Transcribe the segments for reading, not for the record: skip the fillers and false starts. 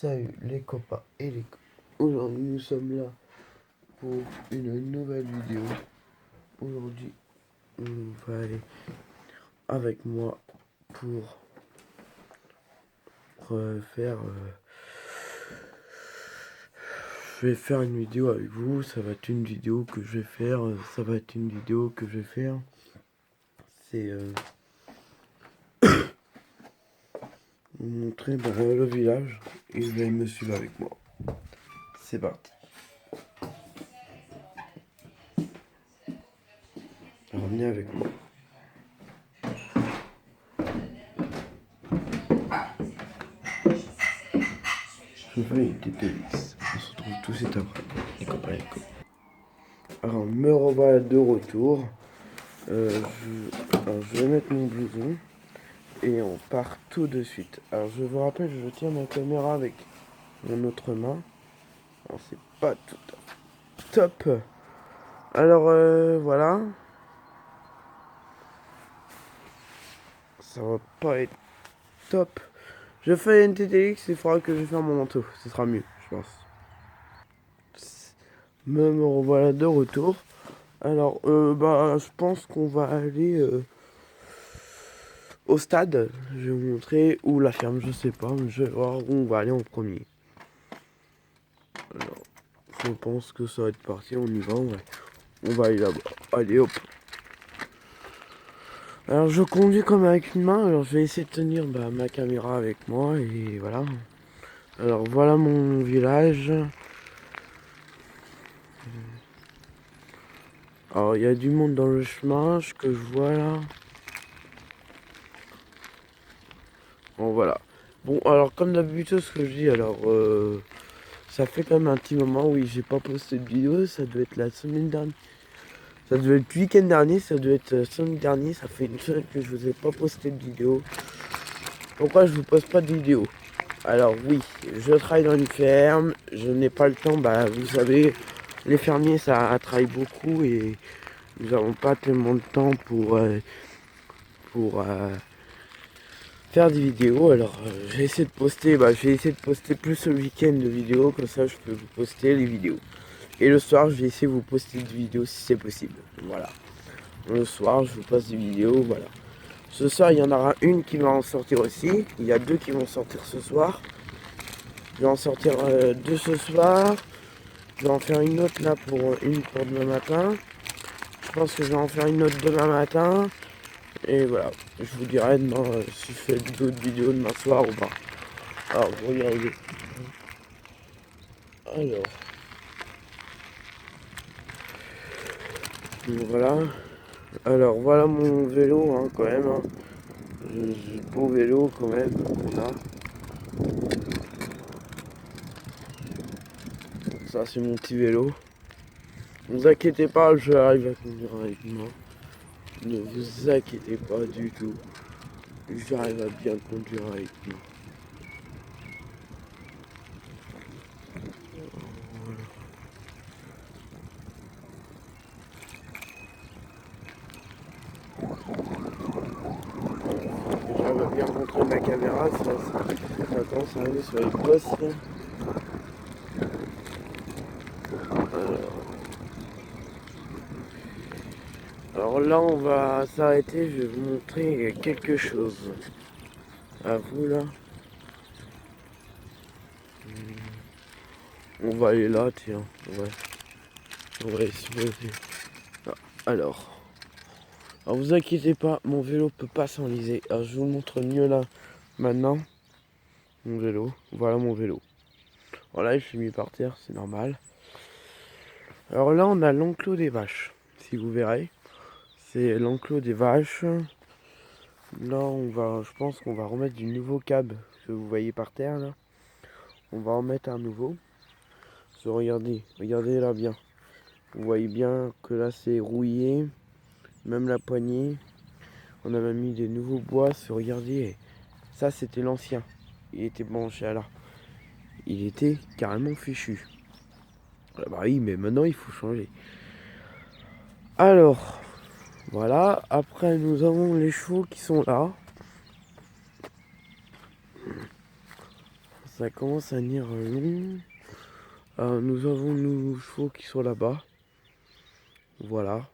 Salut les copains et les aujourd'hui nous sommes là pour une nouvelle vidéo. Aujourd'hui on va aller avec moi pour faire je vais faire une vidéo avec vous. Ça va être une vidéo que je vais faire. C'est vous montrer le village et vous allez me suivre avec moi. C'est parti. Alors venez avec moi. Je fais une petite liste. On se retrouve tout de suite après. Les copains, les copains. Alors me revoilà de retour. Je vais mettre mon blouson et on part tout de suite. Alors je vous rappelle, je tiens ma caméra avec mon autre main. Alors c'est pas tout top. Alors voilà. Ça va pas être top. Je fais une TTX, il faudra que je fasse mon manteau. Ce sera mieux, je pense. Me revoilà de retour. Alors je pense qu'on va aller au stade. Je vais vous montrer, ou la ferme, je sais pas. Mais je vais voir où on va aller en premier. Alors, je pense que ça va être parti, on y va, on va aller là-bas. Allez hop. Alors je conduis comme avec une main, alors je vais essayer de tenir ma caméra avec moi et voilà. Alors voilà mon village. Alors il y a du monde dans le chemin, ce que je vois là. Bon voilà. Bon alors comme d'habitude ce que je dis, alors ça fait quand même un petit moment, oui j'ai pas posté de vidéo, ça doit être la semaine dernière. Ça devait être le week-end dernier, ça devait être samedi dernier, ça fait une semaine que je vous ai pas posté de vidéo. Pourquoi je vous poste pas de vidéo? Alors oui, je travaille dans une ferme, je n'ai pas le temps, vous savez, les fermiers ça travaille beaucoup et nous n'avons pas tellement de temps pour faire des vidéos. Alors je vais essayer de poster, plus ce week-end de vidéos, comme ça je peux vous poster les vidéos. Et le soir je vais essayer de vous poster des vidéos si c'est possible. Voilà. Le soir, je vous passe des vidéos, voilà. Ce soir, il y en aura une qui va en sortir aussi. Il y a deux qui vont sortir ce soir. Je vais en sortir deux ce soir. Je vais en faire une autre là une pour demain matin. Je pense que je vais en faire une autre demain matin. Et voilà. Je vous dirai demain si je fais d'autres vidéos demain soir ou pas. Alors, regardez. Alors. Voilà. Alors, voilà mon vélo, hein, quand même. Hein. J'ai de beau vélo quand même. Là. Ça c'est mon petit vélo. Ne vous inquiétez pas, je arrive à conduire avec moi. Ne vous inquiétez pas du tout. J'arrive à bien conduire avec moi. J'arrive à bien montrer ma caméra, ça commence à arriver sur les postes. Alors là on va s'arrêter, je vais vous montrer quelque chose. À vous là. On va aller là, tiens. Ouais. On va essayer. Alors. Alors vous inquiétez pas, mon vélo peut pas s'enliser. Alors je vous le montre mieux là maintenant. Mon vélo, voilà mon vélo. Voilà, je suis mis par terre, c'est normal. Alors là on a l'enclos des vaches. Si vous verrez, c'est l'enclos des vaches. Là je pense qu'on va remettre du nouveau câble que vous voyez par terre là. On va en mettre un nouveau. Regardez là bien. Vous voyez bien que là c'est rouillé, même la poignée. On a même mis des nouveaux bois. Regardez, ça c'était l'ancien. Il était branché à là. Il était carrément fichu. Ah bah oui, mais maintenant il faut changer. Alors, voilà. Après, nous avons les chevaux qui sont là. ça commence à venir long. Nous avons nos chevaux qui sont là-bas. Voilà.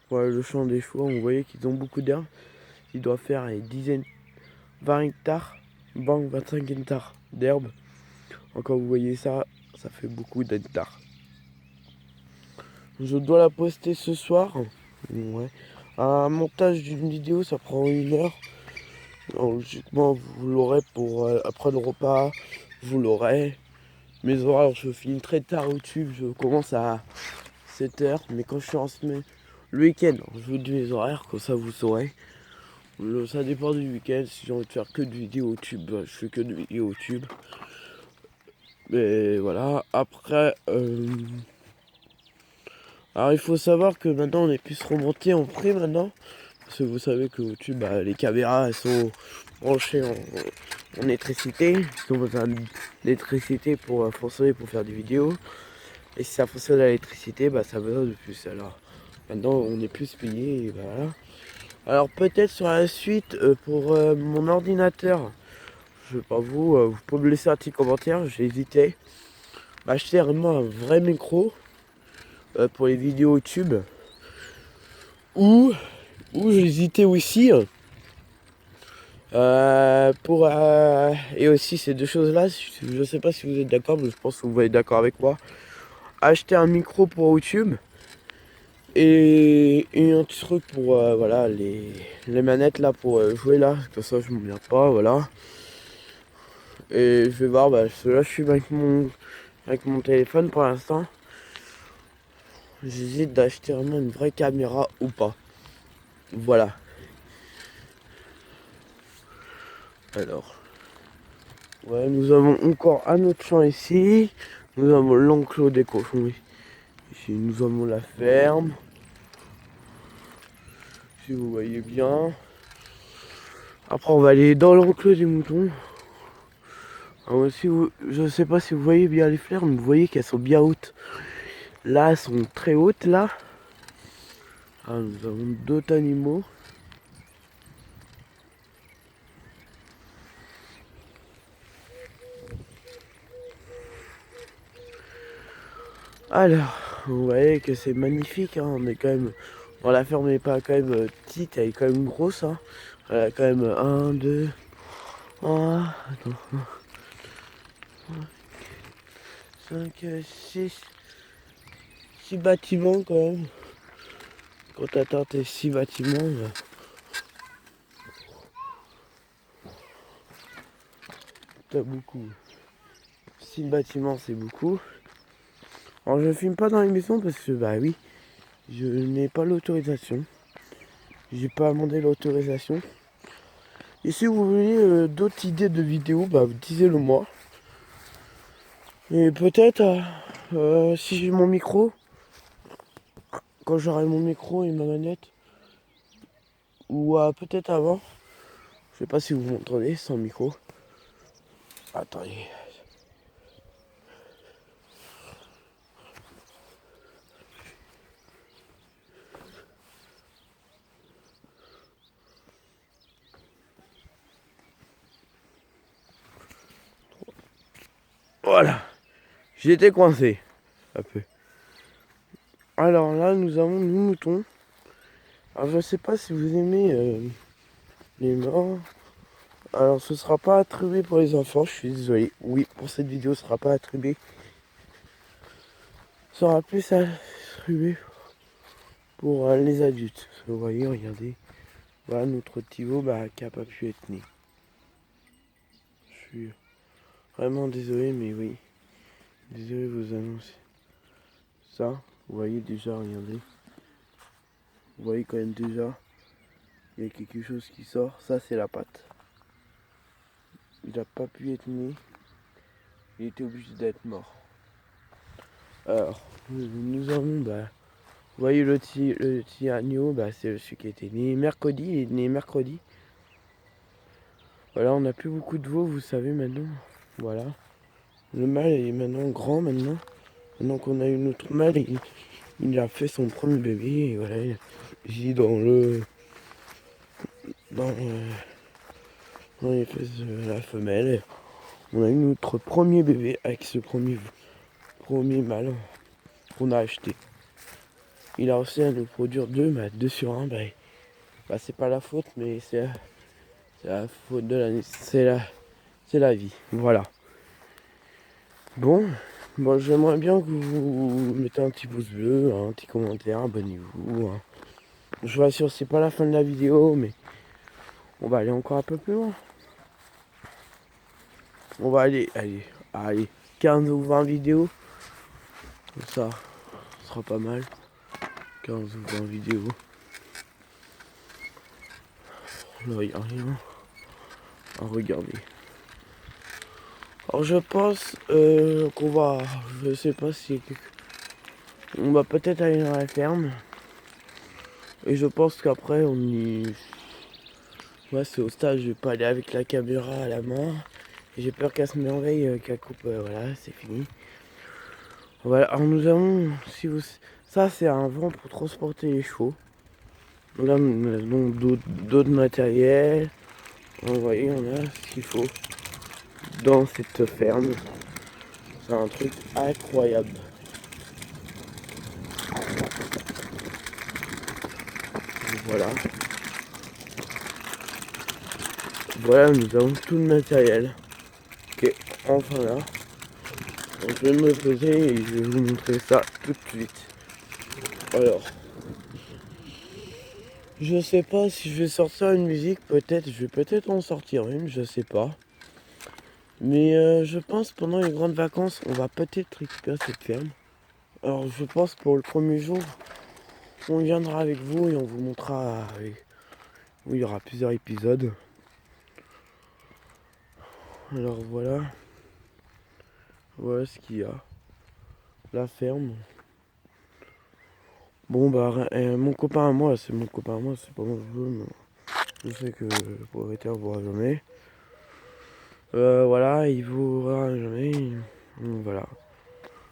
Voilà le champ des chevaux. Vous voyez qu'ils ont beaucoup d'herbe. Ils doivent faire une dizaine, 20 hectares, 20 ou 25 hectares d'herbe. Quand vous voyez ça, ça fait beaucoup d'hectares. Je dois la poster ce soir. Ouais. Un montage d'une vidéo, ça prend 1 heure. Alors, logiquement, vous l'aurez pour après le repas. Vous l'aurez. Mes horaires, je finis très tard au YouTube. Je commence à 7 h. Mais quand je suis en semaine, le week-end, je vous dis mes horaires, comme ça vous saurez. Ça dépend du week-end. Si j'ai envie de faire que de vidéos YouTube, je fais que de vidéos YouTube. Mais voilà. Après, alors il faut savoir que maintenant on est plus remonté en prix maintenant. Parce que vous savez que YouTube, les caméras elles sont branchées en électricité. Ils ont besoin d'électricité pour fonctionner, pour faire des vidéos. Et si ça fonctionne à l'électricité, ça a besoin de plus. Alors maintenant on est plus payé et voilà. Alors peut-être sur la suite pour mon ordinateur, je sais pas vous pouvez me laisser un petit commentaire, j'ai hésité. Acheter vraiment un vrai micro pour les vidéos YouTube. Ou j'hésitais aussi et aussi ces deux choses là, je sais pas si vous êtes d'accord, mais je pense que vous êtes d'accord avec moi. Acheter un micro pour YouTube et un petit truc pour voilà les manettes là pour jouer là, comme ça je m'emmerde pas, voilà. Et je vais voir, là je suis avec mon téléphone pour l'instant. J'hésite d'acheter vraiment une vraie caméra ou pas. Voilà. Alors. Ouais, nous avons encore un autre champ ici. Nous avons l'enclos des cochons. Ici, nous avons la ferme. Si vous voyez bien. Après, on va aller dans l'enclos des moutons. Alors, je sais pas si vous voyez bien les fleurs, mais vous voyez qu'elles sont bien hautes. Là, elles sont très hautes, là. Nous avons d'autres animaux. Alors, vous voyez que c'est magnifique, hein. On est quand même... Bon, la ferme n'est pas quand même petite, elle est quand même grosse, hein. Elle a quand même 1, 2... attends. 5, 6 bâtiments quand même. Quand t'atteins tes 6 bâtiments, t'as beaucoup. 6 bâtiments, c'est beaucoup. Alors je filme pas dans les maisons parce que oui, je n'ai pas l'autorisation. J'ai pas demandé l'autorisation. Et si vous voulez d'autres idées de vidéos, disez-le moi. Et peut-être si j'ai mon micro, quand j'aurai mon micro et ma manette, ou peut-être avant, je sais pas si vous m'entendez sans micro. Attendez. Voilà. J'étais coincé. Un peu. Alors là, nous avons nos moutons. Alors je sais pas si vous aimez les morts. Alors ce sera pas attribué pour les enfants, je suis désolé. Oui, pour cette vidéo, ce sera pas attribué. Ce sera plus attribué pour les adultes. Vous voyez, regardez. Voilà notre Thibaut qui a pas pu être né. Je suis vraiment désolé, mais oui. Désolé de vous annoncer ça. Vous voyez déjà, regardez. Vous voyez quand même déjà, il y a quelque chose qui sort. Ça, c'est la patte. Il n'a pas pu être né. Il était obligé d'être mort. Alors, nous avons, vous voyez le petit agneau, c'est celui qui était né mercredi. Il est né mercredi. Voilà, on n'a plus beaucoup de veaux, vous savez maintenant. Voilà. Le mâle est maintenant grand maintenant. Maintenant qu'on a une autre mâle, il a fait son premier bébé. Et voilà, il est dans dans les fesses de la femelle. Et on a eu notre premier bébé avec ce premier mâle qu'on a acheté. Il a réussi à nous produire 2, mais 2 sur 1, c'est pas la faute, mais c'est la faute de l'année. C'est la vie. Voilà. Bon, j'aimerais bien que vous mettez un petit pouce bleu, un petit commentaire, abonnez-vous. Hein. Je vous rassure, c'est pas la fin de la vidéo, mais on va aller encore un peu plus loin. On va aller 15 ou 20 vidéos. Comme ça, ce sera pas mal. 15 ou 20 vidéos. Là, il n'y a rien à regarder. Alors je pense qu'on va, je sais pas si on va peut-être aller dans la ferme. Et je pense qu'après on y... Moi c'est au stade, je vais pas aller avec la caméra à la main. J'ai peur qu'elle se merveille, qu'elle coupe, voilà, c'est fini. Voilà, alors nous avons, si vous... Ça c'est un vent pour transporter les chevaux. Là nous avons d'autres matériels. Vous voyez, on a ce qu'il faut dans cette ferme. C'est un truc incroyable. Voilà. Voilà, nous avons tout le matériel qui est enfin là. Donc je vais me poser et je vais vous montrer ça tout de suite. Alors, je sais pas si je vais sortir une musique, peut-être, je vais peut-être en sortir une, je sais pas. Mais je pense pendant les grandes vacances, on va peut-être récupérer cette ferme. Alors je pense pour le premier jour, on viendra avec vous et on vous montrera où il y aura plusieurs épisodes. Alors voilà. Voilà ce qu'il y a. La ferme. Bon mon copain à moi, c'est mon copain à moi, c'est pas mon jeu, mais je sais que le propriétaire ne voudra jamais. Voilà, il vous voudra jamais. Donc, voilà.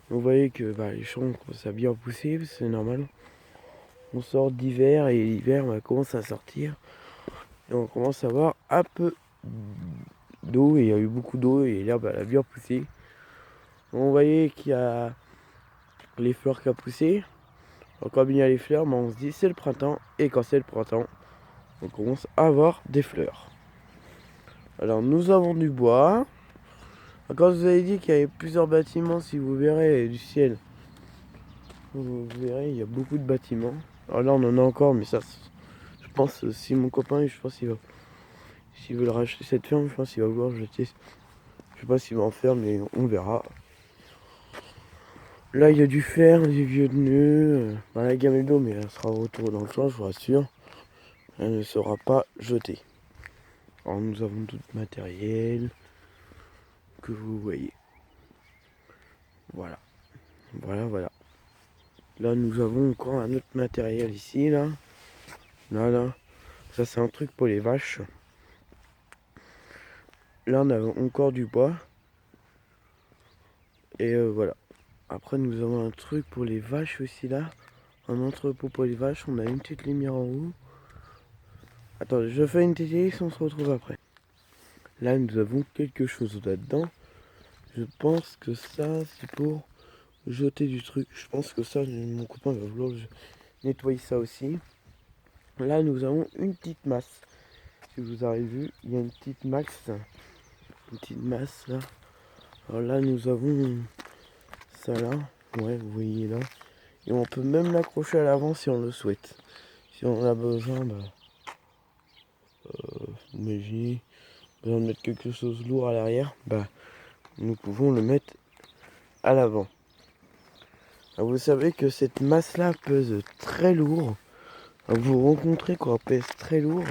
Vous voyez que les champs commencent à bien pousser, c'est normal. On sort d'hiver et l'hiver commence à sortir. Et on commence à avoir un peu d'eau, et il y a eu beaucoup d'eau et l'herbe elle a bien poussé. Donc, vous voyez qu'il y a les fleurs qui ont poussé. Alors, comme il y a les fleurs, on se dit c'est le printemps, et quand c'est le printemps, on commence à avoir des fleurs. Alors nous avons du bois. Quand je vous avez dit qu'il y avait plusieurs bâtiments, si vous verrez du ciel, vous verrez il y a beaucoup de bâtiments. Alors là on en a encore, mais ça, je pense, si mon copain, je pense s'il veut racheter cette ferme, je pense qu'il va vouloir jeter. Je sais pas s'il va en faire, mais on verra. Là il y a du fer, des vieux de nœuds. La gamme d'eau, mais elle sera au retour dans le champ, je vous rassure. Elle ne sera pas jetée. Alors nous avons tout le matériel que vous voyez. Voilà. Voilà. Là nous avons encore un autre matériel ici, là. Là. Ça c'est un truc pour les vaches. Là on a encore du bois. Et voilà. Après nous avons un truc pour les vaches aussi là. Un entrepôt pour les vaches. On a une petite lumière en haut. Attendez, je fais une petite liste, on se retrouve après. Là nous avons quelque chose là-dedans. Je pense que ça c'est pour jeter du truc. Je pense que ça, mon copain va vouloir nettoyer ça aussi. Là nous avons une petite masse. Si vous avez vu, il y a une petite masse là. Alors là nous avons ça là. Ouais, vous voyez là. Et on peut même l'accrocher à l'avant si on le souhaite. Si on a besoin imaginez, besoin de mettre quelque chose de lourd à l'arrière, nous pouvons le mettre à l'avant. Vous savez que cette masse là pèse très lourd. Vous rencontrez quoi pèse très lourd,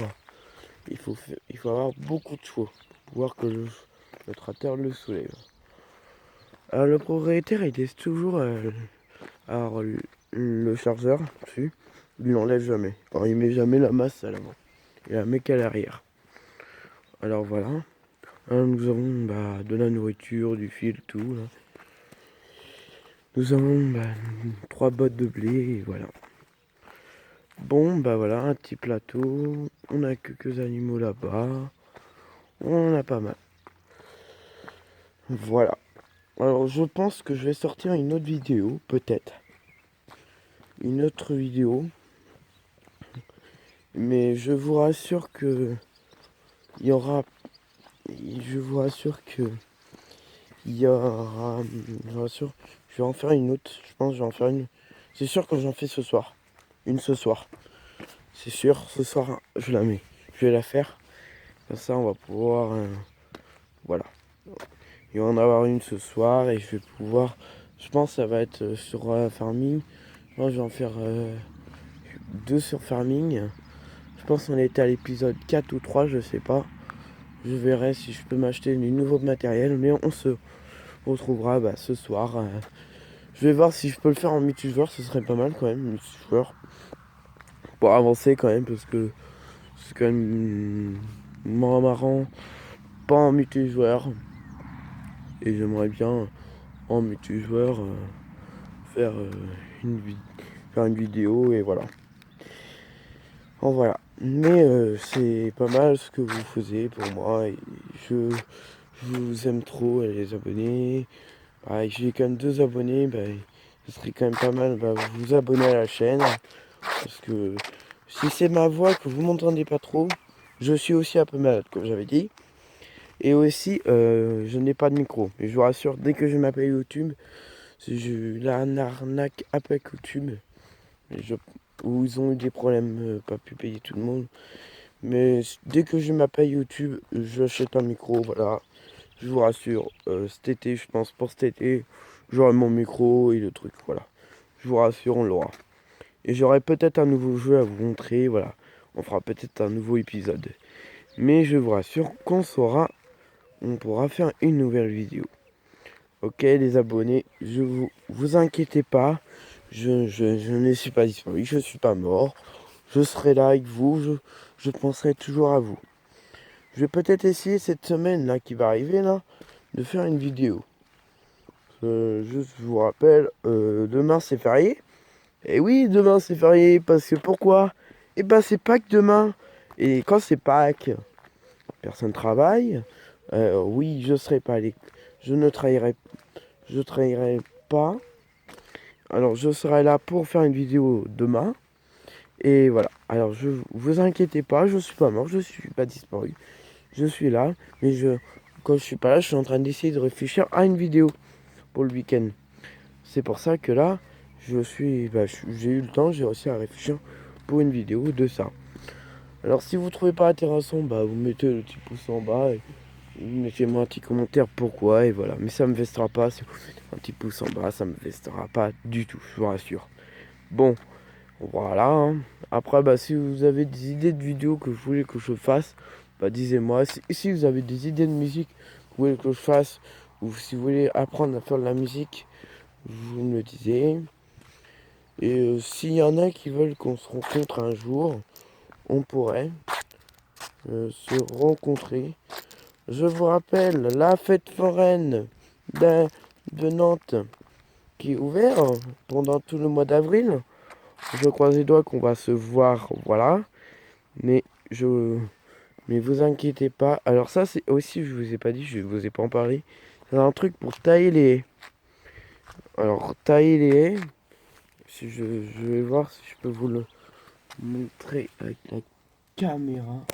il faut avoir beaucoup de chevaux pour pouvoir que le tracteur le soulève. Alors le propriétaire il laisse toujours le chargeur dessus, il l'enlève jamais. Alors il met jamais la masse à l'avant, il la met qu'à l'arrière. Alors voilà. Là, nous avons de la nourriture, du fil, tout. Là. Nous avons 3 bottes de blé et voilà. Bon voilà, un petit plateau. On a quelques animaux là-bas. On en a pas mal. Voilà. Alors je pense que je vais sortir une autre vidéo, peut-être. Une autre vidéo. Mais je vous rassure que il y aura. Je vous rassure que il y aura. Je vous rassure. Je vais en faire une autre. Je pense que je vais en faire une. C'est sûr que j'en fais ce soir. Une ce soir. C'est sûr, ce soir je la mets. Je vais la faire. Comme ça on va pouvoir. Voilà. Il va en avoir une ce soir et je vais pouvoir. Je pense que ça va être sur Farming. Moi je vais en faire deux sur Farming. Je pense qu'on était à l'épisode 4 ou 3, je sais pas. Je verrai si je peux m'acheter du nouveau matériel, mais on se retrouvera ce soir. Je vais voir si je peux le faire en multijoueur, ce serait pas mal quand même, multijoueur. Pour avancer quand même, parce que c'est quand même marrant, pas en multijoueur. Et j'aimerais bien en multijoueur faire, faire une vidéo et voilà. En voilà. Mais c'est pas mal ce que vous faisiez pour moi. Et je vous aime trop les abonnés. Pareil, j'ai quand même 2 abonnés. Ce serait quand même pas mal vous abonner à la chaîne. Parce que si c'est ma voix que vous m'entendez pas trop, je suis aussi un peu malade comme j'avais dit. Et aussi je n'ai pas de micro. Et je vous rassure, dès que je m'appelle YouTube, c'est la arnaque avec YouTube. Où ils ont eu des problèmes, pas pu payer tout le monde. Mais dès que je m'appelle YouTube, j'achète un micro, voilà. Je vous rassure, cet été, je pense pour cet été, j'aurai mon micro et le truc, voilà. Je vous rassure, on l'aura. Et j'aurai peut-être un nouveau jeu à vous montrer, voilà. On fera peut-être un nouveau épisode. Mais je vous rassure qu'on saura, on pourra faire une nouvelle vidéo. Ok les abonnés, vous inquiétez pas, je ne suis pas disparu, je ne suis pas mort. Je serai là avec vous, je penserai toujours à vous. Je vais peut-être essayer cette semaine là qui va arriver là, de faire une vidéo. Juste je vous rappelle, demain c'est férié. Et oui, demain c'est férié, parce que pourquoi? Eh ben c'est Pâques demain. Et quand c'est Pâques, personne travaille. Oui, je serai pas je ne trahirai pas. Alors je serai là pour faire une vidéo demain. Et voilà. Alors je vous inquiétez pas, je suis pas mort, je suis pas disparu. Je suis là, mais quand je suis pas là, je suis en train d'essayer de réfléchir à une vidéo pour le week-end. C'est pour ça que là, j'ai eu le temps, j'ai réussi à réfléchir pour une vidéo de ça. Alors si vous trouvez pas intéressant, vous mettez le petit pouce en bas et vous mettez-moi un petit commentaire pourquoi et voilà. Mais ça me vestera pas, si vous mettez un petit pouce en bas, ça me vestera pas du tout, je vous rassure. Bon, voilà. Hein. Après, si vous avez des idées de vidéos que vous voulez que je fasse, disez-moi. Si vous avez des idées de musique que vous voulez que je fasse, ou si vous voulez apprendre à faire de la musique, vous me le disiez. Et s'il y en a qui veulent qu'on se rencontre un jour, on pourrait se rencontrer. Je vous rappelle, la fête foraine de Nantes qui est ouverte pendant tout le mois d'avril. Je croise les doigts qu'on va se voir, voilà. Mais mais vous inquiétez pas. Alors ça c'est aussi, je vous ai pas dit, je vous ai pas en parlé. C'est un truc pour tailler les haies. Alors tailler les haies. Si je vais voir si je peux vous le montrer avec la caméra.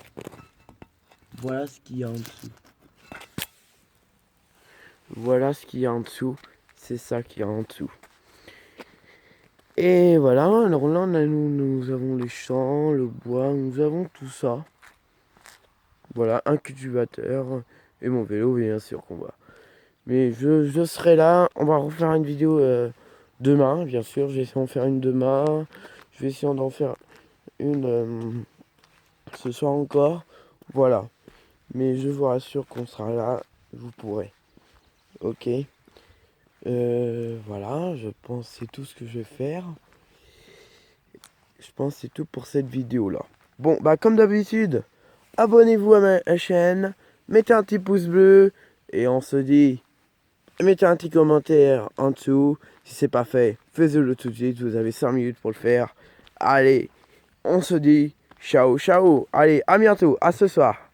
Voilà ce qu'il y a en dessous. Voilà ce qu'il y a en dessous. C'est ça qu'il y a en dessous. Et voilà, alors là nous avons les champs, le bois, nous avons tout ça. Voilà, un cultivateur et mon vélo, bien sûr qu'on voit. Mais je serai là, on va refaire une vidéo demain, bien sûr. Je vais essayer d'en faire une demain. Je vais essayer d'en faire une ce soir encore. Voilà. Mais je vous rassure qu'on sera là, vous pourrez. Ok. Voilà, je pense que c'est tout ce que je vais faire. Je pense que c'est tout pour cette vidéo là. Bon, comme d'habitude, abonnez-vous à ma chaîne, mettez un petit pouce bleu et on se dit, mettez un petit commentaire en dessous. Si c'est pas fait, faites-le tout de suite, vous avez 5 minutes pour le faire. Allez, on se dit ciao ciao. Allez, à bientôt, à ce soir.